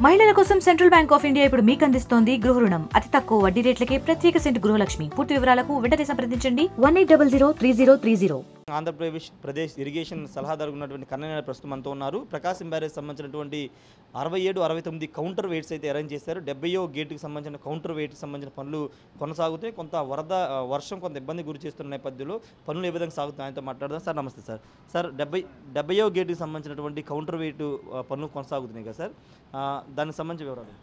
మహిళల కోసం central bank of India ఇప్పుడు మీకు అందిస్తోంది గృహ రుణం. అతి తక్కువ వడ్డీ రేట్లకే ప్రత్యేక సెంటు గృహలక్ష్మి. పూర్తి వివరాలకు వెంటనే సంప్రదించండి 18003030. ఆంధ్రప్రదేశ్ ఇరిగేషన్ సలహాదారు ఉన్నటువంటి కన్నయ్య ప్రస్తుతం మనతో ఉన్నారు. ప్రకాశం బ్యారేజ్ సంబంధించినటువంటి 67, 69 కౌంటర్ వెయిట్స్ అయితే అరేంజ్ చేశారు. 70వ గేటుకి సంబంధించిన కౌంటర్ వెయిట్కి సంబంధించిన పనులు కొనసాగుతాయి. కొంత వర్షం కొంత ఇబ్బంది గురి చేస్తున్న నేపథ్యంలో పనులు ఏ విధంగా సాగుతున్నాయి ఆయనతో మాట్లాడదాం. సార్ నమస్తే సార్. సార్ 70వ గేటుకి సంబంధించినటువంటి కౌంటర్ వెయిట్ పనులు కొనసాగుతున్నాయి కదా సార్, దానికి సంబంధించిన వివరాలు.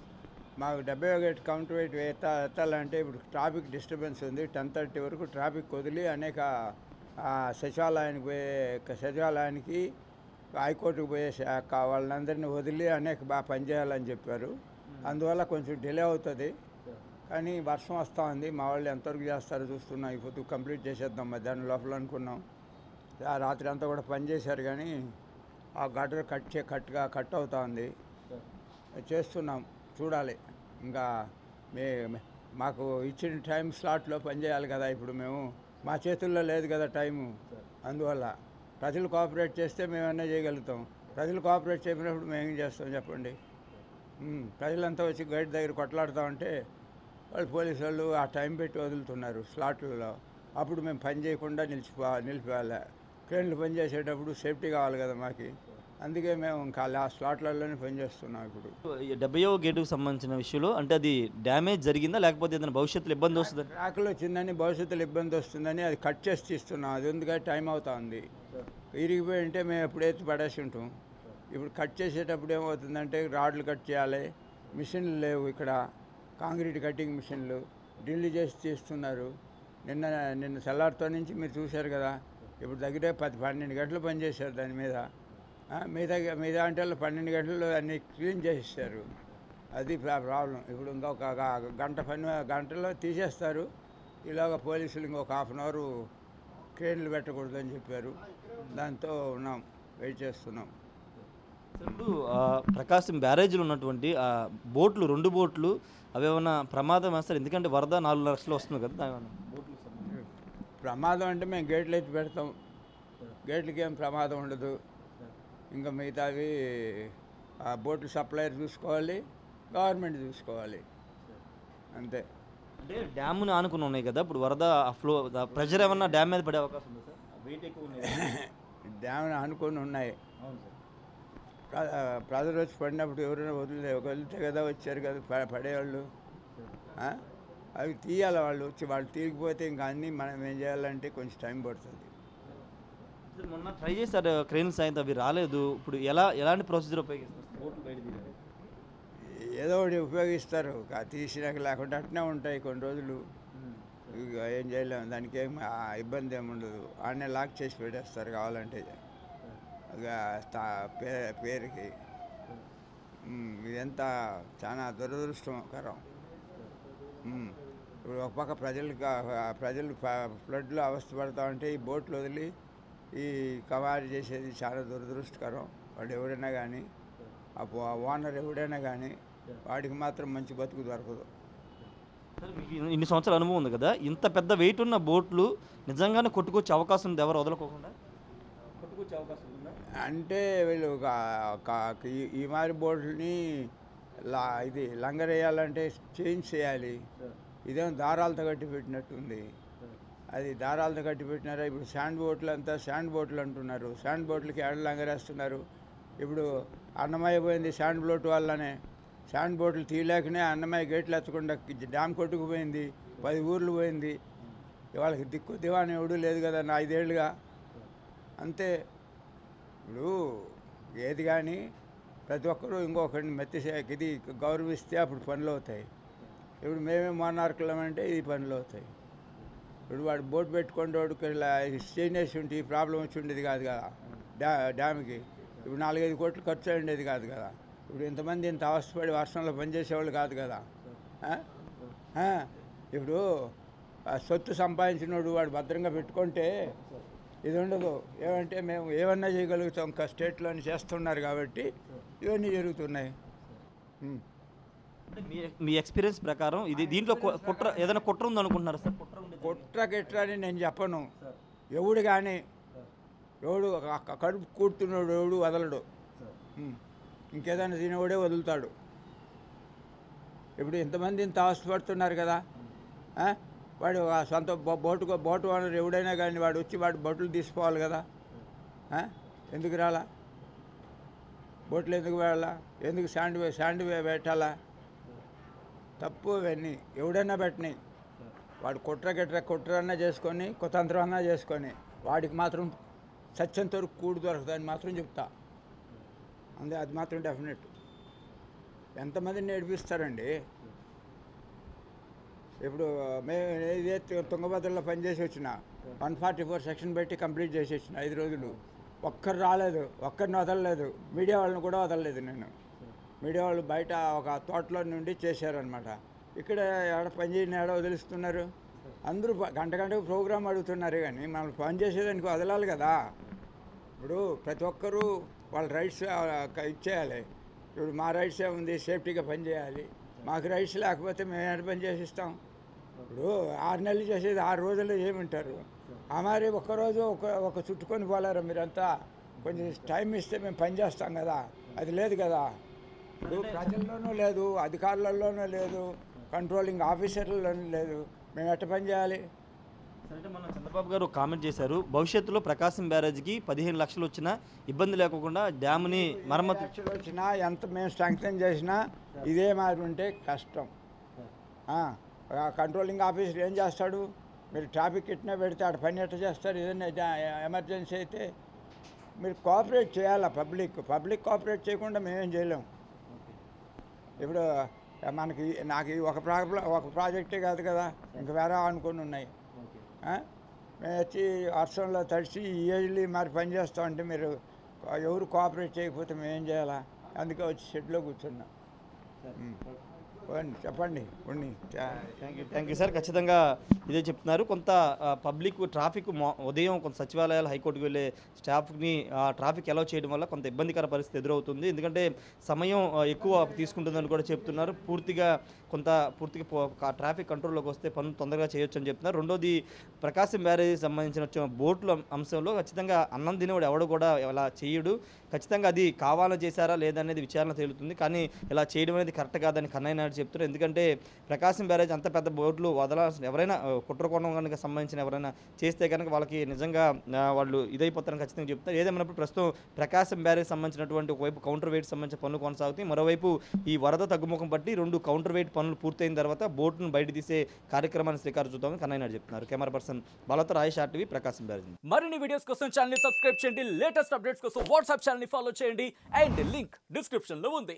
మాకు 70వ గేట్ కౌంటర్ వెయిట్ ఎత్తాలంటే ఇప్పుడు ట్రాఫిక్ డిస్టర్బెన్స్ ఉంది. 10:30 వరకు ట్రాఫిక్ వదిలి అనేక సచివాలయానికి హైకోర్టుకు పోయే శాఖ వాళ్ళందరినీ వదిలి అనేక బాగా పనిచేయాలని చెప్పారు. అందువల్ల కొంచెం డిలే అవుతుంది. కానీ వర్షం వస్తూ ఉంది. మా వాళ్ళు ఎంతవరకు చేస్తారో చూస్తున్నాం. ఇప్పుడు కంప్లీట్ చేసేద్దాం మధ్యాహ్నం లోపల అనుకున్నాం. ఆ రాత్రి అంతా కూడా పనిచేశారు కానీ ఆ గటర్ కట్ అవుతూ ఉంది. చేస్తున్నాం, చూడాలి. ఇంకా మాకు ఇచ్చిన టైం స్లాట్లో పనిచేయాలి కదా. ఇప్పుడు మేము మా చేతుల్లో లేదు కదా టైము. అందువల్ల ప్రజలు కోఆపరేట్ చేస్తే మేమన్నా చేయగలుగుతాం. ప్రజలు కోఆపరేట్ చేయనప్పుడు మేము ఏం చేస్తాం చెప్పండి. ప్రజలంతా వచ్చి గైడ్ దగ్గర కొట్లాడుతూ వాళ్ళు పోలీసు వాళ్ళు ఆ టైం పెట్టి వదులుతున్నారు స్లాట్లలో. అప్పుడు మేము పని చేయకుండా నిలిపివేయాలి. క్రేన్లు పని చేసేటప్పుడు సేఫ్టీ కావాలి కదా మాకు. అందుకే మేము ఇంకా ఆ స్లాట్లలోనే పనిచేస్తున్నాం. ఇప్పుడు 70వ గేటుకు సంబంధించిన విషయంలో అంటే అది డ్యామేజ్ జరిగిందా లేకపోతే ఏదైనా భవిష్యత్తులో ఇబ్బంది వస్తుంది? ట్రాక్లో వచ్చిందని భవిష్యత్తులో ఇబ్బంది వస్తుందని అది కట్ చేసి తీస్తున్నాం. అది ఎందుకంటే టైం అవుతా ఉంది. ఇరిగిపోయి ఉంటే మేము ఎప్పుడైతే పడేసి ఉంటాం. ఇప్పుడు కట్ చేసేటప్పుడు ఏమవుతుందంటే రాడ్లు కట్ చేయాలి. మిషన్లు లేవు ఇక్కడ. కాంక్రీట్ కటింగ్ మిషన్లు డ్రిల్ చేసి తీస్తున్నారు. నిన్న తెల్లారితో నుంచి మీరు చూశారు కదా. ఇప్పుడు దగ్గరే 10-12 గంటలు పనిచేశారు దాని మీద. మిగతా అంటే 12 గంటల్లో అన్నీ క్లీన్ చేసేస్తారు. అది ప్రాబ్లం. ఇప్పుడు ఇంకొక గంటలో తీసేస్తారు. ఇలాగ పోలీసులు ఇంకొక ½ అన్ అవర్ క్రేన్లు పెట్టకూడదని చెప్పారు. దాంతో ఉన్నాం, వెయిట్ చేస్తున్నాం. ఇప్పుడు ప్రకాశం బ్యారేజ్లో ఉన్నటువంటి బోట్లు 2 బోట్లు అవి ఏమైనా ప్రమాదం వేస్తారు? ఎందుకంటే వరద 4 లక్షలు వస్తుంది కదా. ప్రమాదం అంటే మేము గేట్లు ఎత్తి పెడతాం. గేట్లకి ఏం ప్రమాదం ఉండదు. ఇంకా మిగతావి బోట్లు సప్లైర్ చూసుకోవాలి, గవర్నమెంట్ చూసుకోవాలి, అంతే. అంటే డ్యామ్ని ఆనుకుని ఉన్నాయి కదా. ఇప్పుడు వరద ఫ్లో ప్రెషర్ ఏమన్నా డ్యామ్ మీద పడే అవకాశం ఉంది సార్? వెయిట్ ఎక్కువ ఉన్నాయి. డ్యామ్ని ఆనుకొని ఉన్నాయి. ప్రజలు వచ్చి పడినప్పుడు ఎవరైనా వదిలితే కదా వచ్చారు కదా పడేవాళ్ళు. అవి తీయాలి. వాళ్ళు వచ్చి వాళ్ళు తీరిగిపోతే ఇంకా అన్నీ మనం ఏం చేయాలంటే కొంచెం టైం పడుతుంది. మొన్న ట్రై చేశారు క్రెయిన్ సాయంతో, అవి రాలేదు. ఇప్పుడు ఎలాంటి ప్రొసీజర్ ఉపయోగిస్తారు? ఏదో ఒకటి ఉపయోగిస్తారు. తీసినాక లేకుండా అట్నే ఉంటాయి కొన్ని రోజులు. ఇక ఏం చేయలేము. దానికి ఏం ఇబ్బంది ఏమి ఉండదు. ఆడనే లాక్ చేసి పెట్టేస్తారు కావాలంటే. పేరుకి ఇదంతా చాలా దురదృష్టకరం. ఇప్పుడు ఒక పక్క ప్రజలు ఫ్లడ్లో అవస్థపడతా ఉంటే ఈ బోట్లు వదిలి ఈ కవారి చేసేది చాలా దురదృష్టకరం. వాడు ఎవరైనా కానీ, ఆ ఓనర్ ఎవడైనా కానీ వాడికి మాత్రం మంచి బతుకు దొరకదు. ఇన్ని సంవత్సరాల అనుభవం ఉంది కదా, ఇంత పెద్ద వెయిట్ ఉన్న బోట్లు నిజంగానే కొట్టుకొచ్చే అవకాశం ఉంది? ఎవరు వదలకోకుండా కొట్టుకొచ్చే అవకాశం ఉందా? అంటే వీళ్ళు ఈ మారి బోట్లని ఇది లంగరేయాలంటే చేంజ్ చేయాలి. ఇదేమో దారాలతో కట్టి పెట్టినట్టుంది. అది దారాలతో కట్టి పెట్టినారా? ఇప్పుడు శాండ్ బోట్లు అంటున్నారు. శాండ్ బోట్లకి ఎడలు లంగరేస్తున్నారు. ఇప్పుడు అన్నమయ్య పోయింది శాండ్ బోట్ వల్లనే. శాండ్ బోట్లు తీయలేకనే అన్నమయ్య గేట్లు ఎత్తకుండా డ్యామ్ కొట్టుకుపోయింది. 10 ఊర్లు పోయింది. వాళ్ళకి దిక్కు దివాని ఎవడూ లేదు కదా 5 ఏళ్ళుగా. అంతే. ఇప్పుడు ఏది కానీ ప్రతి ఒక్కరూ ఇంకొకరిని ఇది గౌరవిస్తే అప్పుడు పనులు అవుతాయి. ఇప్పుడు మేమే మోనార్కులమంటే ఇది పనులు అవుతాయి. ఇప్పుడు వాడు బోట్ పెట్టుకుంటే వాడికి స్టేన్ వేసి ఉంటే ఈ ప్రాబ్లం వచ్చి ఉండేది కాదు కదా. డ్యామ్కి ఇప్పుడు 4-5 కోట్లు ఖర్చు ఉండేది కాదు కదా. ఇప్పుడు ఇంతమంది ఇంత అవస్థపడి వర్షంలో పనిచేసేవాళ్ళు కాదు కదా. ఇప్పుడు సొత్తు సంపాదించినోడు వాడు భద్రంగా పెట్టుకుంటే ఇది ఉండదు. ఏమంటే మేము ఏమన్నా చేయగలుగుతాం. ఇంకా స్టేట్లోని చేస్తున్నారు కాబట్టి ఇవన్నీ జరుగుతున్నాయి. మీ ఎక్స్పీరియన్స్ ప్రకారం ఇది దీంట్లో ఏదైనా కుట్ర ఉందనుకుంటున్నారు సార్? కుట్ర అని నేను చెప్పను. ఎవడు కానీ కడుపు కూర్చున్నాడు ఎవడు వదలడు. ఇంకేదైనా తినేవాడే వదులుతాడు. ఇప్పుడు ఇంతమంది ఇంత ఆశపడుతున్నారు కదా. వాడు ఆ సొంత బోటు ఓనర్ ఎవడైనా కానీ వాడు వచ్చి వాడు బోట్లు తీసుకోవాలి కదా. ఎందుకు రాలా? బోట్లు ఎందుకు వెళ్ళాలా? ఎందుకు శాండ్ పెట్టాలా? తప్పు ఇవన్నీ. ఎవడైనా పెట్టినాయి. వాడు కుట్రన్నా చేసుకొని కుతంత్రం అన్నా చేసుకొని వాడికి మాత్రం సత్యంతో కూడు దొరకదని మాత్రం చెప్తా. అది మాత్రం డెఫినెట్. ఎంతమందిని నేర్పిస్తారండి? ఇప్పుడు మేము ఇదే తుంగభద్రలో పనిచేసి వచ్చిన 144 సెక్షన్ పెట్టి కంప్లీట్ చేసి వచ్చిన 5 రోజులు. ఒక్కరు రాలేదు, ఒక్కరిని వదలలేదు, మీడియా వాళ్ళని కూడా వదలలేదు నేను. మీడియా వాళ్ళు బయట ఒక తోటలో నుండి చేశారనమాట. ఇక్కడ ఎక్కడ పని చేయని ఏడ వదిలిస్తున్నారు? అందరూ గంటకు ప్రోగ్రామ్ అడుగుతున్నారు కానీ మనం పని చేసేదానికి వదలాలి కదా. ఇప్పుడు ప్రతి ఒక్కరూ వాళ్ళ రైట్స్ ఇచ్చేయాలి. ఇప్పుడు మా రైట్స్ ఏముంది? సేఫ్టీగా పని చేయాలి. మాకు రైట్స్ లేకపోతే మేము ఎక్కడ పని చేసిస్తాం? ఇప్పుడు 6 నెలలు చేసేది 6 రోజుల్లో ఏమింటారు? మరి ఒక్కరోజు ఒక చుట్టుకొని పోలేరు మీరంతా. కొంచెం టైం ఇస్తే మేము పని చేస్తాం కదా. అది లేదు కదా. ఇప్పుడు ప్రజల్లోనూ లేదు, అధికారులలోనూ లేదు, కంట్రోలింగ్ ఆఫీసర్లలోనూ లేదు. మేము ఎట్ట పని చేయాలి? అంటే మన చంద్రబాబు గారు కామెంట్ చేశారు, భవిష్యత్తులో ప్రకాశం బ్యారేజ్కి 15 లక్షలు వచ్చినా ఇబ్బంది లేకుండా డ్యామ్ని మరమ్మతు వచ్చినా ఎంత మేము శాంక్షన్ చేసినా ఇదే మారి ఉంటే కష్టం. కంట్రోలింగ్ ఆఫీసర్ ఏం చేస్తాడు? మీరు ట్రాఫిక్ ఇట్నే పెడితే ఆడ పని ఎట్లా చేస్తారు? ఏదైనా ఎమర్జెన్సీ అయితే మీరు కోఆపరేట్ చేయాలా. పబ్లిక్ కోఆపరేట్ చేయకుండా మేమేం చేయలేము. ఇప్పుడు నాకు ఒక ప్రాజెక్టే కాదు కదా, ఇంక వేరే అనుకుని ఉన్నాయి. మేము వచ్చి వర్షంలో తడిచి ఇయర్లీ మరి పని చేస్తామంటే మీరు ఎవరు కోఆపరేట్ చేయకపోతే మేమేం చేయాలా? అందుకే వచ్చి షెడ్లో కూర్చున్నాం. చెప్పండి. Thank you sir. ఖచ్చితంగా ఇదే చెప్తున్నారు. కొంత పబ్లిక్ ట్రాఫిక్ ఉదయం కొంత సచివాలయాలు హైకోర్టుకు వెళ్ళే స్టాఫ్ని ట్రాఫిక్ అలౌ చేయడం వల్ల కొంత ఇబ్బందికర పరిస్థితి ఎదురవుతుంది. ఎందుకంటే సమయం ఎక్కువ తీసుకుంటుందని కూడా చెప్తున్నారు. పూర్తిగా ట్రాఫిక్ కంట్రోల్లోకి వస్తే పనులు తొందరగా చేయొచ్చు అని చెప్తున్నారు. రెండోది ప్రకాశం బ్యారేజ్ సంబంధించిన బోట్ల అంశంలో ఖచ్చితంగా అన్నం తినేవాడు ఎవడు కూడా ఇలా చేయడు. ఖచ్చితంగా అది కావాలని చేశారా లేదనేది విచారణ తేలుతుంది. కానీ ఇలా చేయడం అనేది కరెక్ట్ కాదని కన్నయ్య నాయుడు చెప్తున్నారు. ఎందుకంటే ప్రకాశం బ్యారేజ్ అంత పెద్ద బోట్లు వదలాల్సిన ఎవరైనా కుట్రకోణం కనుక సంబంధించిన ఎవరైనా చేస్తే కనుక వాళ్ళకి నిజంగా వాళ్ళు ఇదైపోతారని ఖచ్చితంగా చెప్తారు. ఏదేమైనప్పుడు ప్రస్తుతం ప్రకాశం బ్యారేజ్ సంబంధించినటువంటి ఒకవైపు కౌంటర్ వెయిట్ సంబంధించిన పనులు కొనసాగుతాయి. మరోవైపు ఈ వరద తగ్గుముఖం బట్టి 2 కౌంటర్ వెయిట్ పనులు పూర్తయిన తర్వాత బోట్ను బయట తీసే కార్యక్రమాన్ని శ్రీకారం చూద్దామని కన్నయ్య నాయుడు చెప్తున్నారు. కెమెరా పర్సన్ బాలతో రాయేష్ RTV ప్రకాశం బ్యారేజ్. మరిన్ని వీడియోస్ కోసం ఛానల్ ని సబ్స్క్రైబ్ చేయండి. లేటెస్ట్ అప్డేట్స్ కోసం వాట్సాప్ ఛానల్ ని ఫాలో చేయండి. అండ్ లింక్ డిస్క్రిప్షన్ లో ఉంది.